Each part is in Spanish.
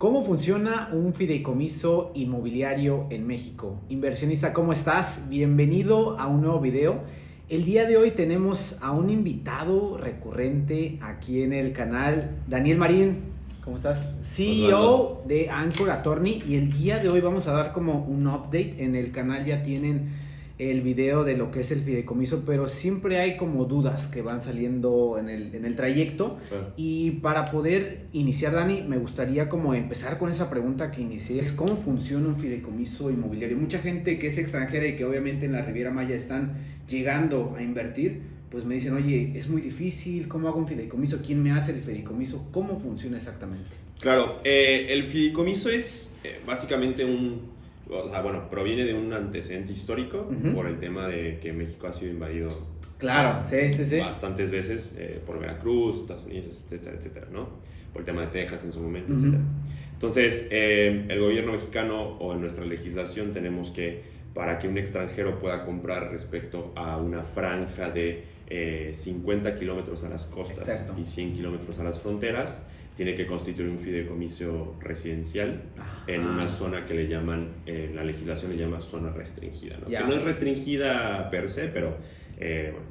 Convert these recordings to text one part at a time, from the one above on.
¿Cómo funciona un fideicomiso inmobiliario en México? Inversionista, ¿cómo estás? Bienvenido a un nuevo video. El día de hoy tenemos a un invitado recurrente aquí en el canal, Daniel Marín. ¿Cómo estás? CEO de Anchor Attorney, y el día de hoy vamos a dar como un update. En el canal ya tienen el video de lo que es el fideicomiso, pero siempre hay como dudas que van saliendo en el trayecto. Claro. Y para poder iniciar, Dani, me gustaría como empezar con esa pregunta que inicié, es ¿cómo funciona un fideicomiso inmobiliario? Mucha gente que es extranjera y que obviamente en la Riviera Maya están llegando a invertir, pues me dicen, oye, es muy difícil, ¿cómo hago un fideicomiso? ¿Quién me hace el fideicomiso? ¿Cómo funciona exactamente? Claro, el fideicomiso es básicamente proviene de un antecedente histórico por el tema de que México ha sido invadido. Claro, sí. Bastantes veces por Veracruz, Estados Unidos, etcétera, etcétera, ¿no? Por el tema de Texas en su momento, etcétera. Entonces, el gobierno mexicano o en nuestra legislación tenemos que, para que un extranjero pueda comprar respecto a una franja de 50 kilómetros a las costas. Exacto. Y 100 kilómetros a las fronteras, tiene que constituir un fideicomiso residencial en una zona que le llaman, la legislación le llama zona restringida, ¿no? Que no es restringida per se, pero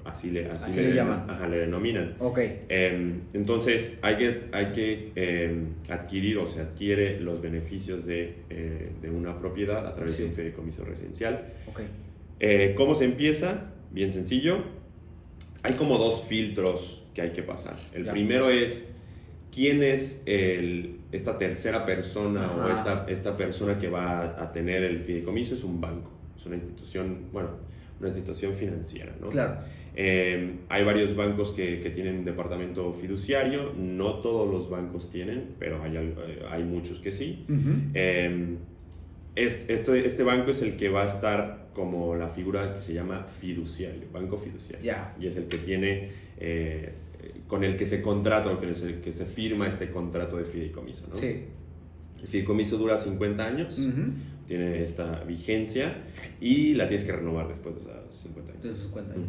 así le llaman. Le denominan. Okay. Entonces hay que adquirir o se adquiere los beneficios de una propiedad a través de un fideicomiso residencial. Okay. ¿Cómo se empieza? Bien sencillo. Hay como dos filtros que hay que pasar. El primero es ¿quién es esta tercera persona o esta persona que va a tener el fideicomiso? Es un banco, es una institución financiera, ¿no? Claro. Hay varios bancos que tienen un departamento fiduciario, no todos los bancos tienen, pero hay muchos que sí. Este banco es el que va a estar como la figura que se llama fiduciario, banco fiduciario. Y es el que tiene... con el que se contrata o con el que se firma este contrato de fideicomiso, ¿no? Sí. El fideicomiso dura 50 años, tiene esta vigencia y la tienes que renovar después de esos 50 años. De esos 50 años.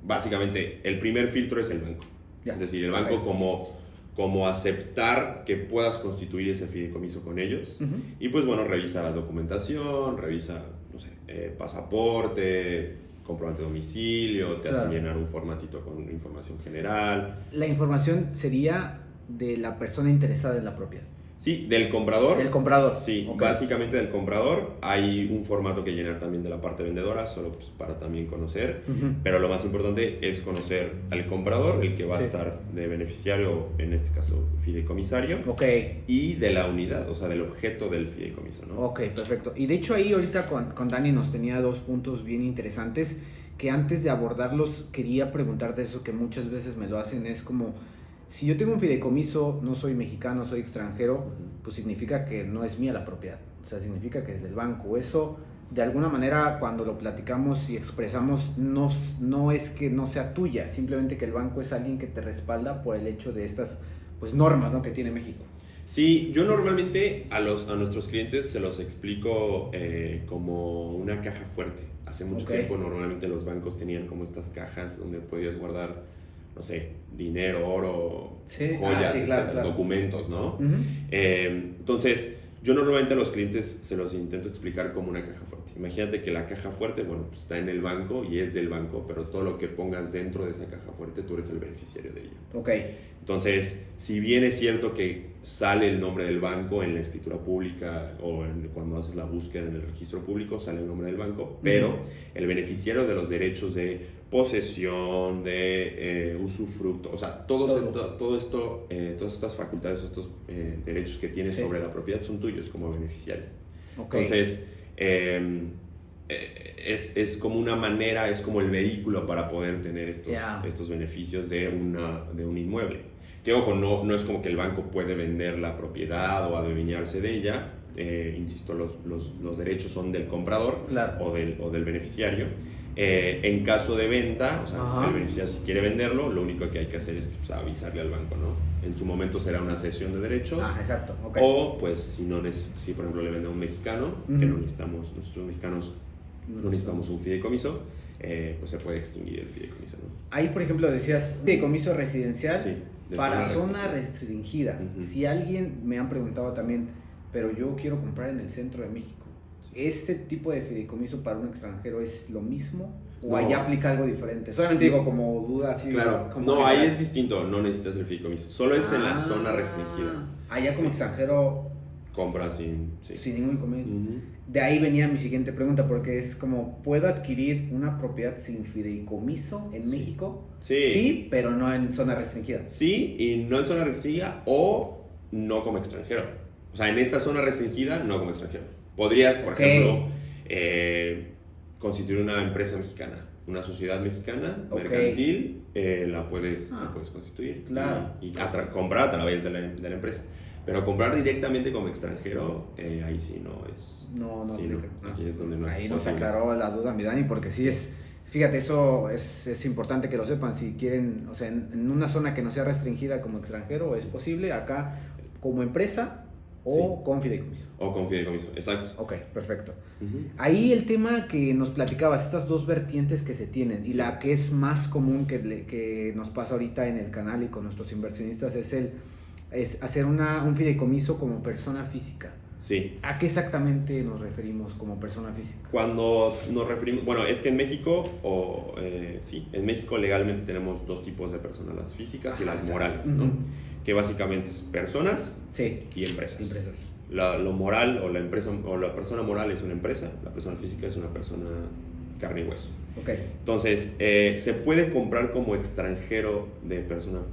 Básicamente, el primer filtro es el banco. Es decir, el banco como aceptar que puedas constituir ese fideicomiso con ellos. Y pues bueno, revisa la documentación, revisa, pasaporte, comprobante de domicilio, te hacen llenar un formatito con información general. La información sería de la persona interesada en la propiedad. Sí, del comprador. Del comprador. Sí, básicamente del comprador. Hay un formato que llenar también de la parte vendedora, solo pues para también conocer. Pero lo más importante es conocer al comprador, el que va a estar de beneficiario, en este caso fideicomisario. Y de la unidad, o sea, del objeto del fideicomiso, ¿no? Ok, perfecto. Y de hecho ahí ahorita con Dani nos tenía dos puntos bien interesantes que antes de abordarlos quería preguntarte eso, que muchas veces me lo hacen, es como... Si yo tengo un fideicomiso, no soy mexicano, soy extranjero, pues significa que no es mía la propiedad. O sea, significa que es del banco. Eso, de alguna manera, cuando lo platicamos y expresamos, no es que no sea tuya. Simplemente que el banco es alguien que te respalda por el hecho de estas normas, ¿no?, que tiene México. Sí, yo normalmente a nuestros clientes se los explico como una caja fuerte. Hace mucho tiempo normalmente los bancos tenían como estas cajas donde podías guardar, no sé, dinero, oro, joyas, etcétera, documentos, ¿no? Entonces, yo normalmente a los clientes se los intento explicar como una caja fuerte. Imagínate que la caja fuerte, pues está en el banco y es del banco, pero todo lo que pongas dentro de esa caja fuerte, tú eres el beneficiario de ella. Entonces, si bien es cierto que sale el nombre del banco en la escritura pública o cuando haces la búsqueda en el registro público, sale el nombre del banco, pero el beneficiario de los derechos de posesión, de usufructo, o sea, todas estas facultades, estos derechos que tienes sobre la propiedad son tuyos como beneficiario. Entonces, es como una manera, es como el vehículo para poder tener estos beneficios de un inmueble. Que ojo, no es como que el banco puede vender la propiedad o adueñarse de ella. Insisto, los derechos son del comprador o del beneficiario. En caso de venta, o sea, el beneficiario si quiere venderlo, lo único que hay que hacer es avisarle al banco, ¿no? En su momento será una cesión de derechos. Exacto. O pues si por ejemplo le vende a un mexicano, que no necesitamos, nosotros mexicanos no necesitamos un fideicomiso, pues se puede extinguir el fideicomiso, ¿no? Ahí, por ejemplo, decías fideicomiso residencial. Sí. Para zona restringida. Si alguien, me han preguntado también, pero yo quiero comprar en el centro de México, ¿este tipo de fideicomiso para un extranjero es lo mismo? ¿O allá aplica algo diferente? Solamente digo como duda así. Claro, como no, ahí es distinto, no necesitas el fideicomiso, solo es en la zona restringida. Allá como extranjero compra sin ningún inconveniente. De ahí venía mi siguiente pregunta, porque es como, ¿puedo adquirir una propiedad sin fideicomiso en México? Sí, pero no en zona restringida. Sí, y no en zona restringida o no como extranjero. O sea, en esta zona restringida, no como extranjero. Podrías, por ejemplo, constituir una empresa mexicana, una sociedad mexicana, mercantil, la puedes constituir. Claro. Y comprar a través de la empresa. Pero comprar directamente como extranjero, ahí sí no es. No aplica. No. Aquí es donde no es ahí posible. nos aclaró la duda, mi Dani, porque sí es. Fíjate, eso es importante que lo sepan. Si quieren, o sea, en una zona que no sea restringida como extranjero, es posible. Acá, como empresa o con fideicomiso. O con fideicomiso, exacto. Ok, perfecto. Ahí el tema que nos platicabas, estas dos vertientes que se tienen, y la que es más común que nos pasa ahorita en el canal y con nuestros inversionistas es hacer un fideicomiso como persona física. Sí. ¿A qué exactamente nos referimos como persona física? Cuando nos referimos, bueno, es que en México, en México legalmente tenemos dos tipos de personas, las físicas y las morales, ¿no? Que básicamente es personas y empresas. Lo moral o la empresa o la persona moral es una empresa, la persona física es una persona carne y hueso. Entonces, se puede comprar como extranjero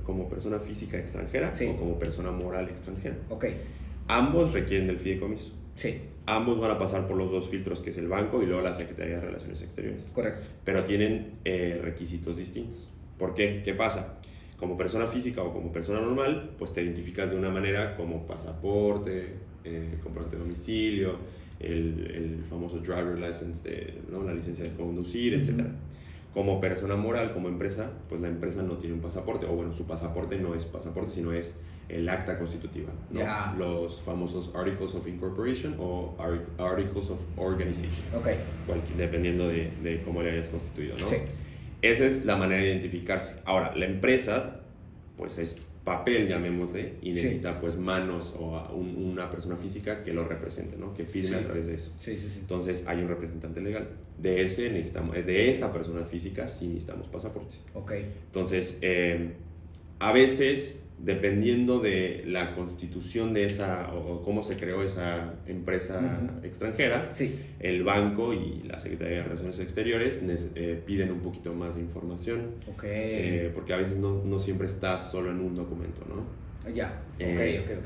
como persona física extranjera o como persona moral extranjera. Ambos requieren del fideicomiso. Ambos van a pasar por los dos filtros, que es el banco y luego la Secretaría de Relaciones Exteriores. Correcto. Pero tienen requisitos distintos. ¿Por qué? ¿Qué pasa? Como persona física o como persona normal, pues te identificas de una manera como pasaporte, comprobante de domicilio, el famoso driver license, ¿no? La licencia de conducir, etc. Como persona moral, como empresa, pues la empresa no tiene un pasaporte, o bueno, su pasaporte no es pasaporte, sino es el acta constitutiva, ¿no? Los famosos Articles of Incorporation o Articles of Organization, dependiendo de cómo le hayas constituido, ¿no? Esa es la manera de identificarse. Ahora, la empresa, pues es papel, llamémosle, y necesita pues manos o una persona física que lo represente, ¿no? Que firme a través de eso. Entonces hay un representante legal. De esa persona física sí necesitamos pasaporte. Entonces, a veces, dependiendo de la constitución de esa o cómo se creó esa empresa extranjera, el banco y la Secretaría de Relaciones Exteriores piden un poquito más de información, porque a veces no siempre está solo en un documento, ¿no?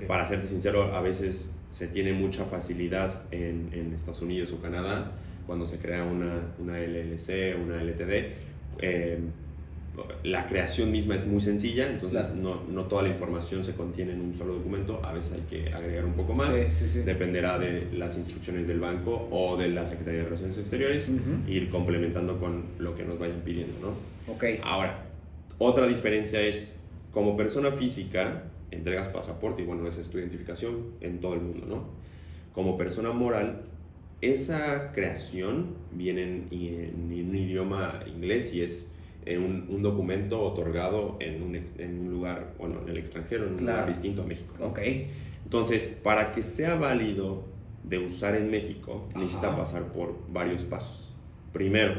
Para serte sincero, a veces se tiene mucha facilidad en Estados Unidos o Canadá cuando se crea una LLC, una LTD. La creación misma es muy sencilla, entonces no toda la información se contiene en un solo documento, a veces hay que agregar un poco más, dependerá de las instrucciones del banco o de la Secretaría de Relaciones Exteriores, ir complementando con lo que nos vayan pidiendo, ¿no? Ahora, otra diferencia es, como persona física, entregas pasaporte y bueno, esa es tu identificación en todo el mundo, ¿no? Como persona moral, esa creación viene en un idioma inglés y es un documento otorgado en un lugar, bueno, en el extranjero, en un lugar distinto a México, ¿no? Entonces, para que sea válido de usar en México, necesita pasar por varios pasos. Primero,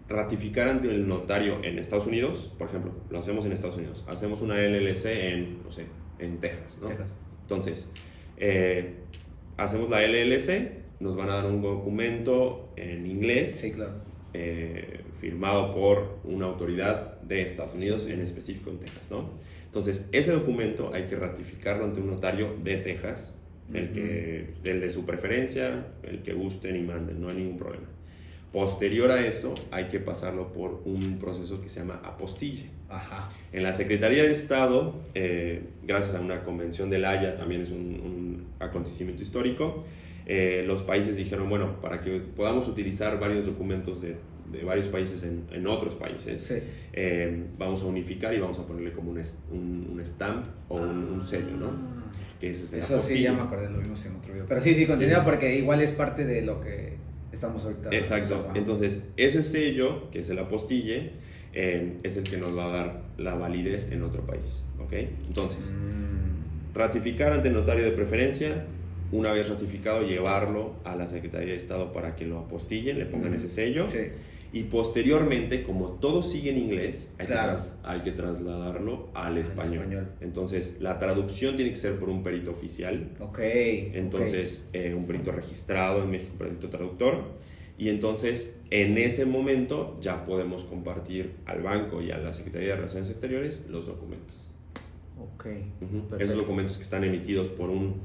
ratificar ante el notario en Estados Unidos, por ejemplo, lo hacemos en Estados Unidos, hacemos una LLC en Texas, ¿no? Entonces, hacemos la LLC, nos van a dar un documento en inglés. Firmado por una autoridad de Estados Unidos, en específico en Texas, ¿no? Entonces, ese documento hay que ratificarlo ante un notario de Texas, el de su preferencia, el que gusten y manden, no hay ningún problema. Posterior a eso, hay que pasarlo por un proceso que se llama apostille. En la Secretaría de Estado, gracias a una convención de La Haya, también es un acontecimiento histórico, los países dijeron, bueno, para que podamos utilizar varios documentos de varios países en otros países, vamos a unificar y vamos a ponerle como un stamp o un sello, ¿no? Que ese es eso sí, ya me acordé, lo vimos en otro video. Pero sí, continúa porque igual es parte de lo que estamos ahorita. Exacto. Entonces, ese sello, que es el apostille, es el que nos va a dar la validez en otro país, ¿ok? Entonces, ratificar ante el notario de preferencia, una vez ratificado, llevarlo a la Secretaría de Estado para que lo apostillen, le pongan ese sello. Sí. Y posteriormente, como todo sigue en inglés, Claro. hay que trasladarlo al español. Entonces, la traducción tiene que ser por un perito oficial. Ok. Entonces, un perito registrado en México, perito traductor. Y entonces, en ese momento, ya podemos compartir al banco y a la Secretaría de Relaciones Exteriores los documentos. Ok. Esos documentos que están emitidos por un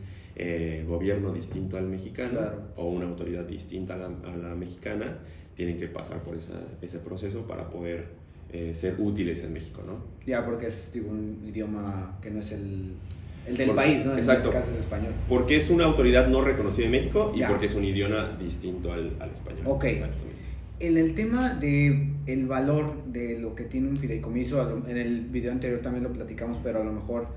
gobierno distinto al mexicano, claro, o una autoridad distinta a la mexicana, tienen que pasar por ese proceso para poder ser útiles en México, ¿no? Ya, porque es un idioma que no es el del país, ¿no? Exacto. En este caso es español. Porque es una autoridad no reconocida en México y ya, porque es un idioma distinto al español. Ok. Exactamente. En el tema de el valor de lo que tiene un fideicomiso, en el video anterior también lo platicamos, pero a lo mejor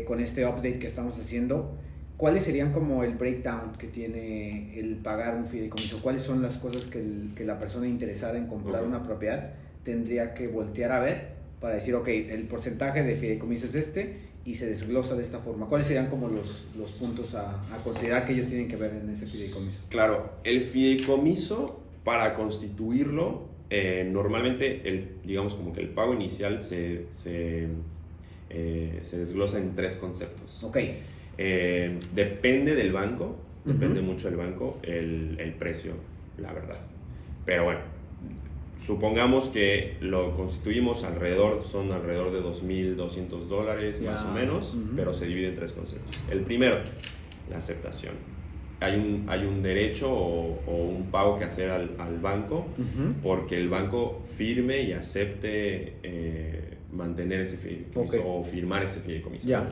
con este update que estamos haciendo, ¿cuáles serían como el breakdown que tiene el pagar un fideicomiso? ¿Cuáles son las cosas que la persona interesada en comprar una propiedad tendría que voltear a ver para decir, ok, el porcentaje de fideicomiso es este y se desglosa de esta forma? ¿Cuáles serían como los puntos a considerar que ellos tienen que ver en ese fideicomiso? Claro, el fideicomiso, para constituirlo, normalmente digamos como que el pago inicial se desglosa en 3 conceptos. Ok. Depende del banco, depende mucho del banco el precio, la verdad. Pero bueno, supongamos que lo constituimos son alrededor de $2,200 más o menos, pero se divide en 3 conceptos. El primero, la aceptación. Hay un derecho o un pago que hacer al banco porque el banco firme y acepte mantener ese fideicomiso o firmar ese fideicomiso. Ya.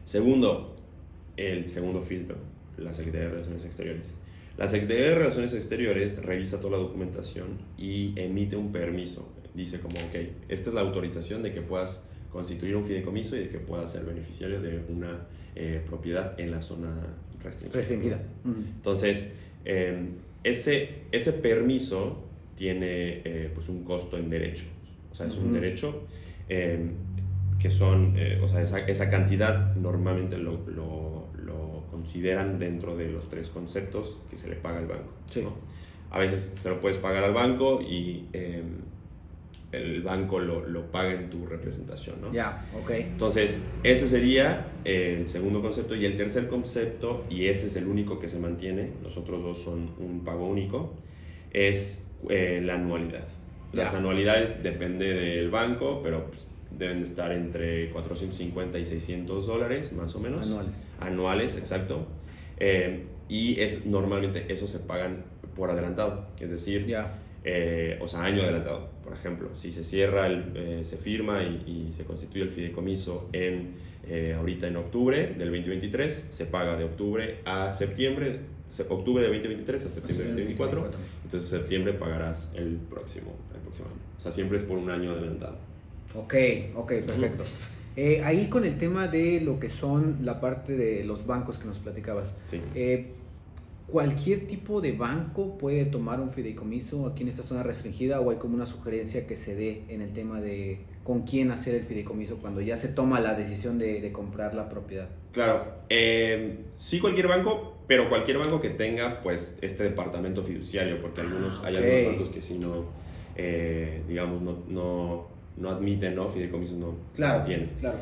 Segundo, el segundo filtro, la Secretaría de Relaciones Exteriores. La Secretaría de Relaciones Exteriores revisa toda la documentación y emite un permiso. Dice como, ok, esta es la autorización de que puedas constituir un fideicomiso y de que puedas ser beneficiario de una propiedad en la zona restringida. Entonces, ese permiso tiene pues un costo en derechos. O sea, es un derecho que son, o sea, esa cantidad normalmente lo consideran dentro de los 3 conceptos que se le paga al banco, sí, ¿no? A veces se lo puedes pagar al banco y el banco lo paga en tu representación, ¿no? Ya, ok. Entonces, ese sería el segundo concepto. Y el tercer concepto, y ese es el único que se mantiene, los otros 2 son un pago único, es la anualidad. Las anualidades depende del banco, pero pues, deben de estar entre $450 y $600 más o menos. Anuales, exacto. Y normalmente esos se pagan por adelantado, es decir, o sea, año adelantado. Por ejemplo, si se cierra, se firma y se constituye el fideicomiso ahorita en octubre del 2023, se paga de octubre a septiembre, octubre de 2023 a septiembre de 2024, entonces septiembre pagarás el próximo año. O sea, siempre es por un año adelantado. Ok, perfecto. Ahí con el tema de lo que son la parte de los bancos que nos platicabas. Sí. ¿Cualquier tipo de banco puede tomar un fideicomiso aquí en esta zona restringida o hay como una sugerencia que se dé en el tema de con quién hacer el fideicomiso cuando ya se toma la decisión de comprar la propiedad? Claro, sí cualquier banco, pero cualquier banco que tenga pues este departamento fiduciario, porque hay algunos bancos que sí no, digamos, no admiten, ¿no? Fideicomisos no tienen. Claro.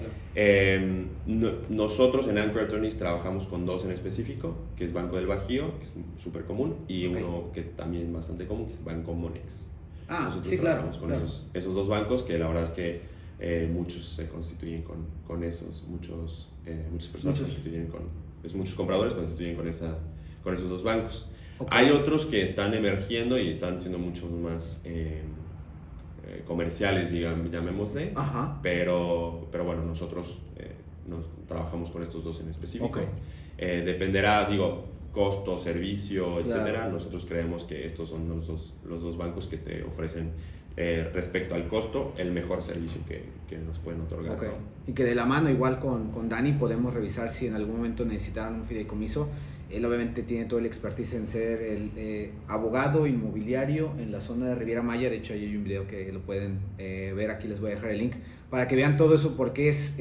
Nosotros en Anchor Attorneys trabajamos con 2 en específico, que es Banco del Bajío, que es súper común, y uno que también es bastante común, que es Banco Monex. Nosotros trabajamos con esos 2 bancos, que la verdad es que muchos se constituyen con esos, muchas personas muchos compradores constituyen con esos 2 bancos. Hay otros que están emergiendo y están siendo mucho más comerciales, llamémosle, pero bueno, nosotros trabajamos con estos 2 en específico. Dependerá, costo, servicio, etcétera. Nosotros creemos que estos son los dos bancos que te ofrecen respecto al costo, el mejor servicio que nos pueden otorgar. Okay. ¿No? Y que de la mano, igual con Dani, podemos revisar si en algún momento necesitaran un fideicomiso. Él obviamente tiene todo el expertise en ser el abogado inmobiliario en la zona de Riviera Maya. De hecho, ahí hay un video que lo pueden ver. Aquí les voy a dejar el link para que vean todo eso, porque es...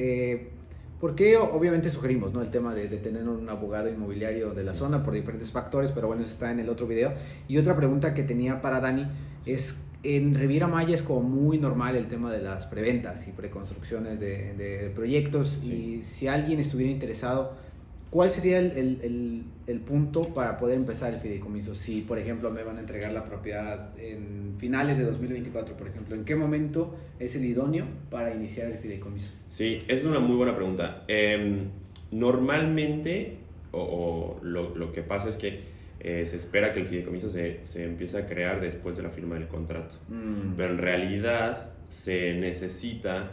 porque obviamente sugerimos, ¿no?, el tema de tener un abogado inmobiliario de la zona por diferentes factores, pero bueno, eso está en el otro video. Y otra pregunta que tenía para Dani es, en Riviera Maya es como muy normal el tema de las preventas y preconstrucciones de proyectos, y si alguien estuviera interesado, ¿cuál sería el punto para poder empezar el fideicomiso? Si, por ejemplo, me van a entregar la propiedad en finales de 2024, por ejemplo, ¿en qué momento es el idóneo para iniciar el fideicomiso? Sí, es una muy buena pregunta. Normalmente, lo que pasa es que se espera que el fideicomiso se empiece a crear después de la firma del contrato. Pero en realidad se necesita...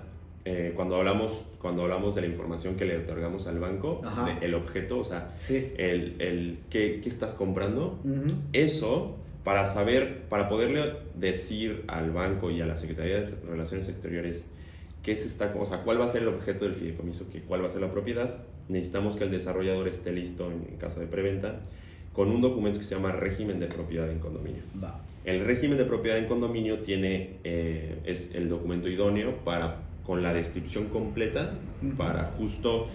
cuando hablamos de la información que le otorgamos al banco, el objeto, o sea, ¿qué estás comprando? Eso, para poderle decir al banco y a la Secretaría de Relaciones Exteriores o sea, cuál va a ser el objeto del fideicomiso, cuál va a ser la propiedad, necesitamos que el desarrollador esté listo en caso de preventa con un documento que se llama régimen de propiedad en condominio. El régimen de propiedad en condominio es el documento idóneo con la descripción completa para justo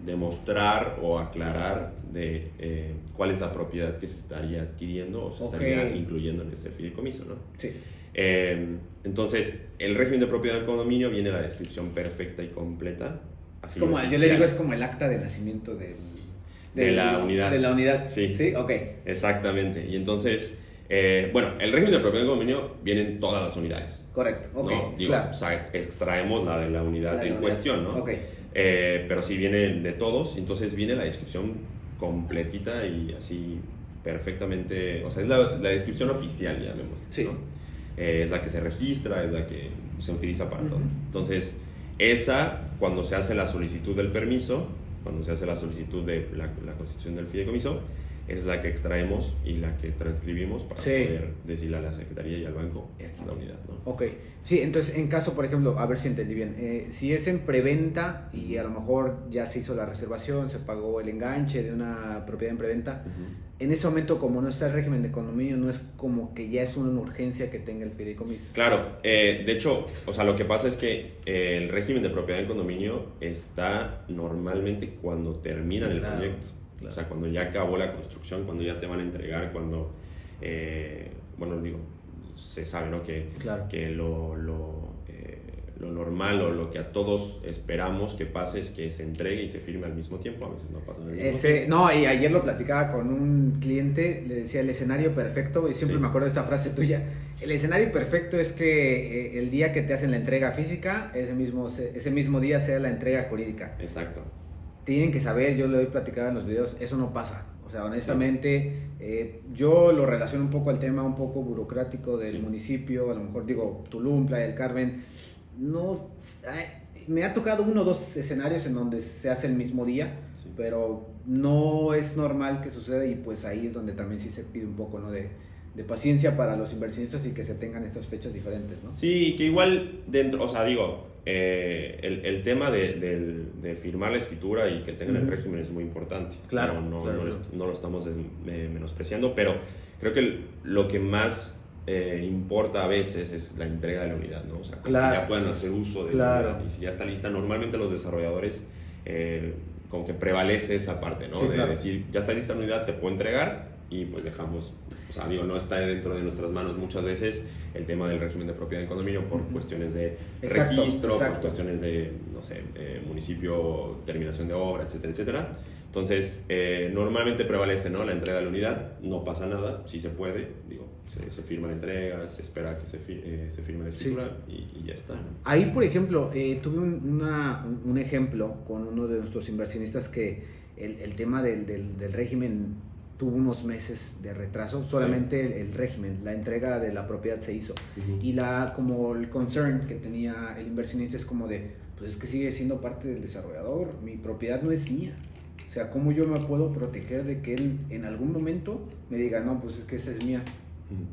demostrar o aclarar cuál es la propiedad que se estaría adquiriendo o se estaría incluyendo en ese fideicomiso, ¿no? Sí. Entonces, el régimen de propiedad del condominio viene la descripción perfecta y completa. Así como, yo le digo, es como el acta de nacimiento de la unidad. De la unidad. Sí. Sí, ok. Exactamente. Y entonces... bueno, el régimen de propiedad del condominio vienen todas las unidades. Correcto, ok, ¿no? claro. O sea, extraemos la de la unidad en cuestión, ¿no? Ok. Pero sí viene de todos, entonces viene la descripción completita y así perfectamente, o sea, es la descripción oficial, llamémoslo, sí, ¿no? Es la que se registra, es la que se utiliza para todo. Entonces, esa, cuando se hace la solicitud del permiso, cuando se hace la solicitud de la constitución del fideicomiso, es la que extraemos y la que transcribimos para poder decirle a la Secretaría y al banco, esta es la unidad, ¿no? Ok, sí, entonces en caso, por ejemplo, a ver si entendí bien, si es en preventa y a lo mejor ya se hizo la reservación, se pagó el enganche de una propiedad en preventa, en ese momento, como no está el régimen de condominio, no es como que ya es una urgencia que tenga el fideicomiso. Claro, de hecho, o sea, lo que pasa es que el régimen de propiedad en condominio está normalmente cuando terminan el proyecto. Claro. O sea, cuando ya acabó la construcción, cuando ya te van a entregar, cuando, bueno, digo, se sabe, ¿no? Que lo normal o lo que a todos esperamos que pase es que se entregue y se firme al mismo tiempo. A veces no pasa al mismo tiempo. No, y ayer lo platicaba con un cliente, le decía el escenario perfecto, y siempre me acuerdo de esta frase tuya. El escenario perfecto es que el día que te hacen la entrega física, ese mismo día sea la entrega jurídica. Exacto. Tienen que saber, yo lo he platicado en los videos, eso no pasa. O sea, honestamente, yo lo relaciono un poco al tema un poco burocrático del municipio, a lo mejor digo Tulum, Playa del Carmen. No, me ha tocado 1 o 2 escenarios en donde se hace el mismo día, pero no es normal que suceda, y pues ahí es donde también sí se pide un poco, ¿no?, de paciencia para los inversionistas y que se tengan estas fechas diferentes, ¿no? Sí, que igual dentro, o sea, digo, el tema de firmar la escritura y que tengan el régimen es muy importante. Claro, no lo estamos menospreciando, pero creo que lo que más importa a veces es la entrega de la unidad, ¿no? O sea, que ya puedan hacer uso de la unidad, y si ya está lista, normalmente los desarrolladores como que prevalece esa parte, ¿no? De decir, ya está lista la unidad, te puedo entregar, y pues dejamos, o sea, digo, no está dentro de nuestras manos muchas veces el tema del régimen de propiedad en condominio por cuestiones de registro, por cuestiones de, no sé, municipio, terminación de obra, etcétera, etcétera. Entonces, normalmente prevalece, ¿no?, la entrega de la unidad, no pasa nada, sí se puede, digo, se firma la entrega, se espera que se firme la escritura y ya está, ¿no? Ahí, por ejemplo, tuve un ejemplo con uno de nuestros inversionistas que el tema del régimen tuvo unos meses de retraso, solamente el régimen, la entrega de la propiedad se hizo, y como el concern que tenía el inversionista es como de, pues es que sigue siendo parte del desarrollador, mi propiedad no es mía. O sea, ¿cómo yo me puedo proteger de que él en algún momento me diga, no, pues es que esa es mía?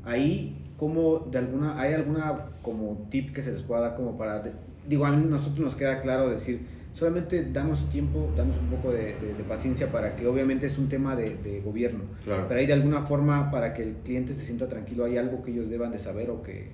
Ahí, ¿cómo hay alguna como tip que se les pueda dar como para, digo, a nosotros nos queda claro decir, solamente danos tiempo, danos un poco de paciencia para que obviamente es un tema de gobierno, claro. Pero hay de alguna forma para que el cliente se sienta tranquilo, ¿hay algo que ellos deban de saber o que...?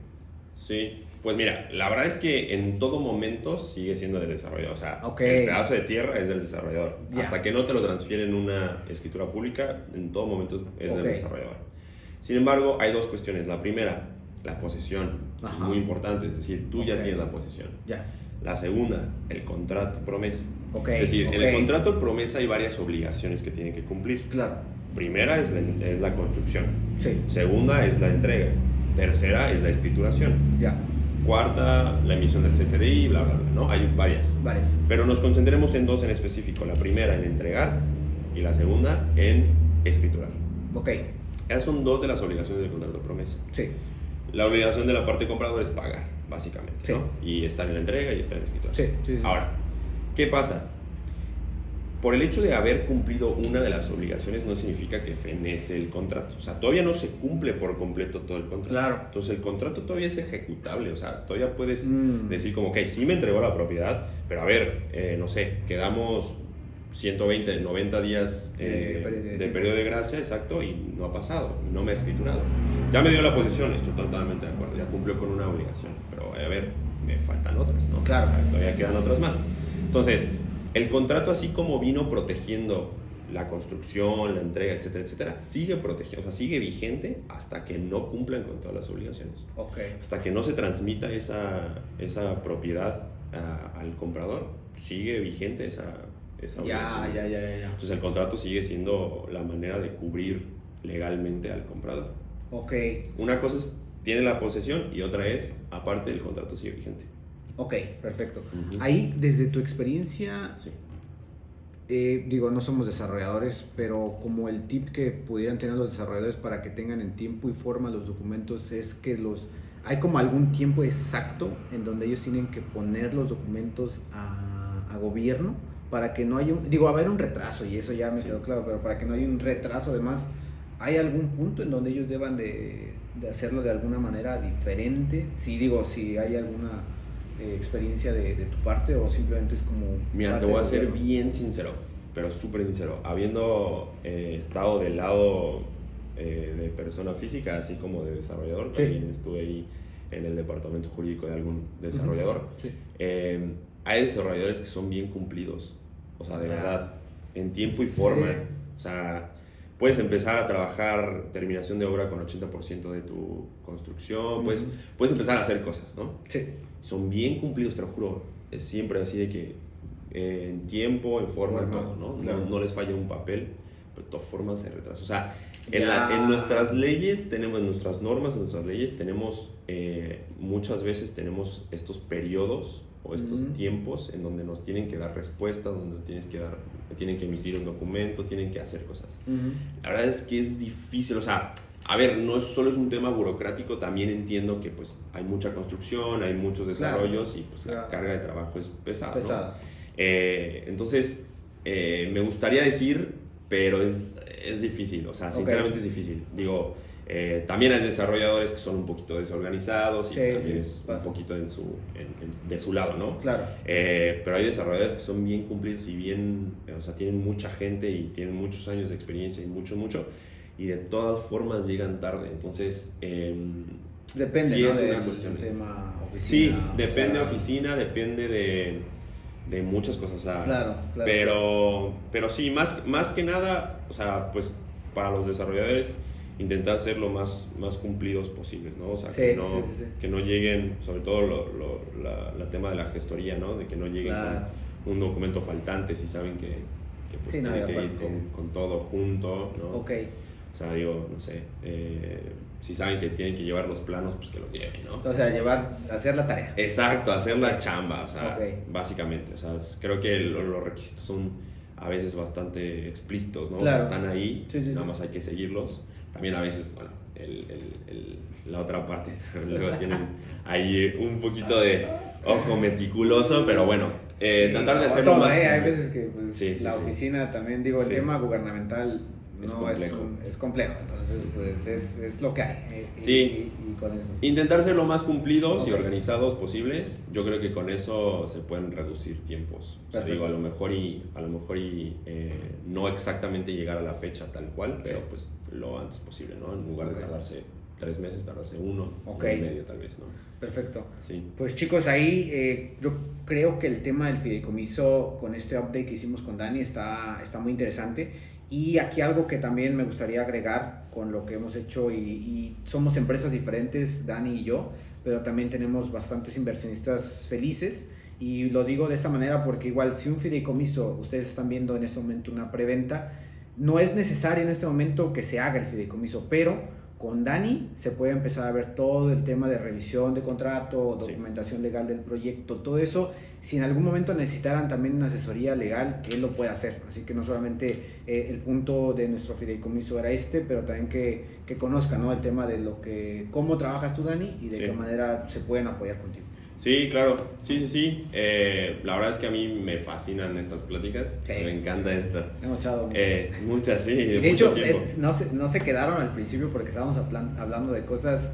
Sí, pues mira, la verdad es que en todo momento sigue siendo del desarrollador, o sea, el pedazo de tierra es del desarrollador, hasta que no te lo transfieren una escritura pública, en todo momento es del desarrollador. Sin embargo, hay dos cuestiones. La primera, la posesión, es muy importante, es decir, tú ya tienes la posesión. La segunda, el contrato promesa. Es decir, en el contrato promesa hay varias obligaciones que tienen que cumplir. Claro. Primera es la construcción. Sí. Segunda es la entrega. Tercera es la escrituración. Cuarta, la emisión del CFDI, bla, bla, bla, ¿no? Hay varias. Vale. Pero nos concentremos en dos en específico. La primera en entregar y la segunda en escriturar. Esas son dos de las obligaciones del contrato de promesa. Sí. La obligación de la parte compradora es pagar, básicamente, ¿no? Y estar en la entrega y estar en la escritura. Ahora, ¿qué pasa? Por el hecho de haber cumplido una de las obligaciones no significa que fenece el contrato. O sea, todavía no se cumple por completo todo el contrato. Claro. Entonces, el contrato todavía es ejecutable. O sea, todavía puedes decir como, ok, sí me entregó la propiedad, pero a ver, no sé, quedamos 120, 90 días de periodo de gracia, exacto, y no ha pasado, no me ha escriturado. Ya me dio la posesión, estoy totalmente de acuerdo, ya cumplió con una obligación, pero a ver, me faltan otras, ¿no? Claro. O sea, todavía quedan otras más. Entonces, el contrato, así como vino protegiendo la construcción, la entrega, etcétera, etcétera, sigue protegiendo, o sea, sigue vigente hasta que no cumplan con todas las obligaciones. Hasta que no se transmita esa propiedad al comprador, sigue vigente esa obligación. Entonces el contrato sigue siendo la manera de cubrir legalmente al comprador. Una cosa tiene la posesión y otra es, aparte, el contrato sigue vigente. Perfecto. Ahí, desde tu experiencia, digo, no somos desarrolladores, pero como el tip que pudieran tener los desarrolladores para que tengan en tiempo y forma los documentos es que hay como algún tiempo exacto en donde ellos tienen que poner los documentos a gobierno para que no haya va a haber un retraso y eso ya me quedó claro, pero para que no haya un retraso, además, ¿hay algún punto en donde ellos deban de hacerlo de alguna manera diferente? Si hay alguna experiencia de tu parte o simplemente es como... Mira, te voy a ser bien sincero, pero súper sincero. Habiendo estado del lado de persona física, así como de desarrollador, también estuve ahí en el departamento jurídico de algún desarrollador. Hay desarrolladores que son bien cumplidos, o sea, de verdad, en tiempo y forma. O sea, puedes empezar a trabajar terminación de obra con 80% de tu construcción, puedes empezar a hacer cosas, ¿no? Son bien cumplidos, te lo juro. Es siempre así de que en tiempo, en forma, en todo, ¿no? No les falla un papel, pero de todas formas se retrasa. O sea, en nuestras leyes, en nuestras normas, en nuestras leyes, tenemos muchas veces tenemos estos periodos o estos tiempos en donde nos tienen que dar respuestas, donde tienen que emitir un documento, tienen que hacer cosas. La verdad es que es difícil, o sea, a ver, no solo es un tema burocrático, también entiendo que pues hay mucha construcción, hay muchos desarrollos y pues la carga de trabajo es pesada. ¿No? Entonces, me gustaría decir, pero es difícil, o sea, sinceramente es difícil. Digo, también hay desarrolladores que son un poquito desorganizados y también es un poquito de su lado, ¿no? Pero hay desarrolladores que son bien cumplidos y bien, o sea, tienen mucha gente y tienen muchos años de experiencia y mucho, y de todas formas llegan tarde. Entonces, depende, sí, ¿no? Es del una cuestión. Tema oficina. Sí, depende de oficina, depende de muchas cosas, o sea, claro. Pero sí, más que nada, o sea, pues para los desarrolladores intentar ser lo más cumplidos posibles, ¿no? O sea, que no lleguen, sobre todo la tema de la gestoría, ¿no? De que no lleguen con un documento faltante si saben que pues tiene que ir con todo junto, ¿no? O sea, digo, no sé, si saben que tienen que llevar los planos, pues que los lleven, ¿no? O sea, hacer la tarea. Exacto, hacer la chamba, o sea, básicamente. O sea, creo que los requisitos son a veces bastante explícitos, ¿no? O sea, están ahí, nada más hay que seguirlos. También a veces, bueno, la otra parte luego tienen ahí un poquito de ojo meticuloso, pero bueno, tratar de hacerlo más... Hay veces que pues, la oficina también, el tema gubernamental es no complejo. es complejo, entonces pues es lo que hay. Sí. Y con eso. Intentar ser lo más cumplidos y Ok. organizados posibles. Yo creo que con eso se pueden reducir tiempos. O sea, Perfecto. digo, a lo mejor no exactamente llegar a la fecha tal cual, pero pues lo antes posible, ¿no? En lugar Ok. de tardarse 3 meses, tardarse uno, Ok. 1 y medio tal vez, ¿no? Perfecto. Sí. Pues chicos, ahí yo creo que el tema del fideicomiso con este update que hicimos con Dani está muy interesante. Y aquí algo que también me gustaría agregar con lo que hemos hecho y somos empresas diferentes, Dani y yo, pero también tenemos bastantes inversionistas felices. Y lo digo de esta manera porque igual si un fideicomiso, ustedes están viendo en este momento una preventa, no es necesario en este momento que se haga el fideicomiso, pero con Dani se puede empezar a ver todo el tema de revisión de contrato, documentación legal del proyecto, todo eso. Si en algún momento necesitaran también una asesoría legal, él lo puede hacer. Así que no solamente el punto de nuestro fideicomiso era pero también que conozcan, ¿no? El tema de cómo trabajas tú, Dani, y de qué manera se pueden apoyar contigo. Sí, claro, sí. La verdad es que a mí me fascinan estas pláticas, me encanta esto. Hemos echado muchas, sí. y de hecho, no se quedaron al principio porque estábamos hablando de cosas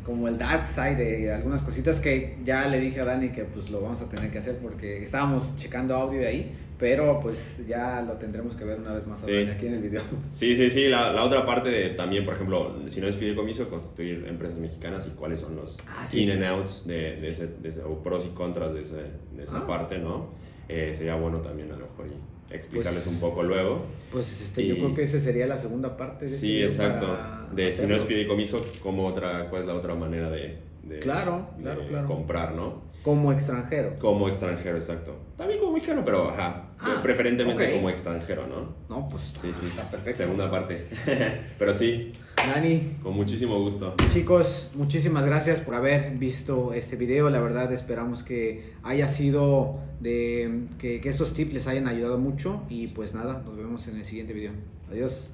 como el dark side, de algunas cositas que ya le dije a Dani que pues lo vamos a tener que hacer porque estábamos checando audio de ahí, pero pues ya lo tendremos que ver una vez más a Dani aquí en el video. Sí, la otra parte de también, por ejemplo, si no es fideicomiso, constituir empresas mexicanas y cuáles son los in and outs de ese, o pros y contras de esa parte, ¿no? Sería bueno también a lo mejor explicarles un poco luego. Pues yo creo que esa sería la segunda parte de sí, exacto. De si no es fideicomiso, ¿cuál es la otra manera de claro. comprar, ¿no? Como extranjero. Como extranjero, exacto. También como mexicano, pero preferentemente como extranjero, ¿no? No, pues está perfecto. Segunda parte. Pero sí. Dani. Con muchísimo gusto. Chicos, muchísimas gracias por haber visto este video. La verdad esperamos que haya sido que estos tips les hayan ayudado mucho. Y pues nada, nos vemos en el siguiente video. Adiós.